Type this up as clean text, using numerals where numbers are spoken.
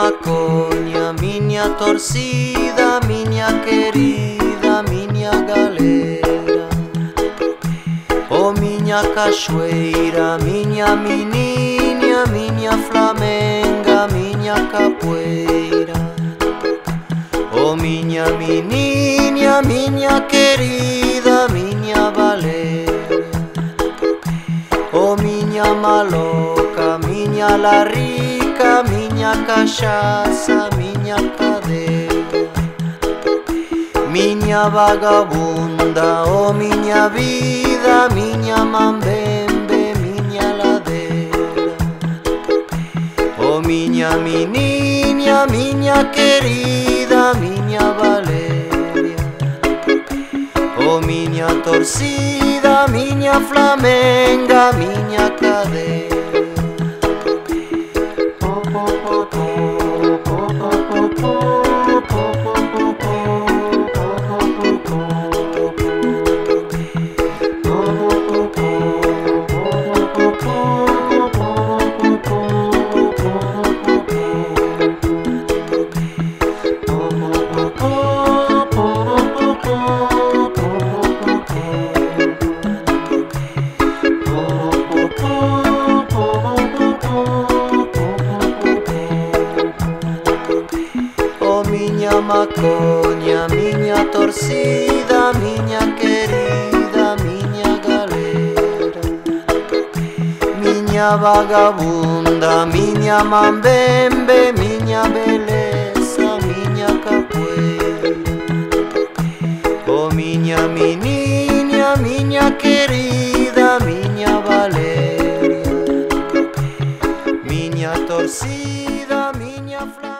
maconha, minha torcida, minha querida, minha galera. Oh, minha cachoeira, minha menina, minha flamenga, minha capoeira. Oh, minha menina, minha querida, minha Valéria. Oh, minha maloca, minha larica, minha cachaça, minha cadeia. Minha vagabunda, oh, minha vida, minha mambembe, minha ladeira. Oh, minha menina, minha querida, minha Valéria. Oh, minha torcida, minha flamenga, minha cadeia. Minha maconha, minha torcida, minha querida, minha galera. Minha vagabunda, minha mambembe, minha beleza, minha capoeira. Oh, minha menina, minha querida, minha Valéria. Minha torcida, minha flor.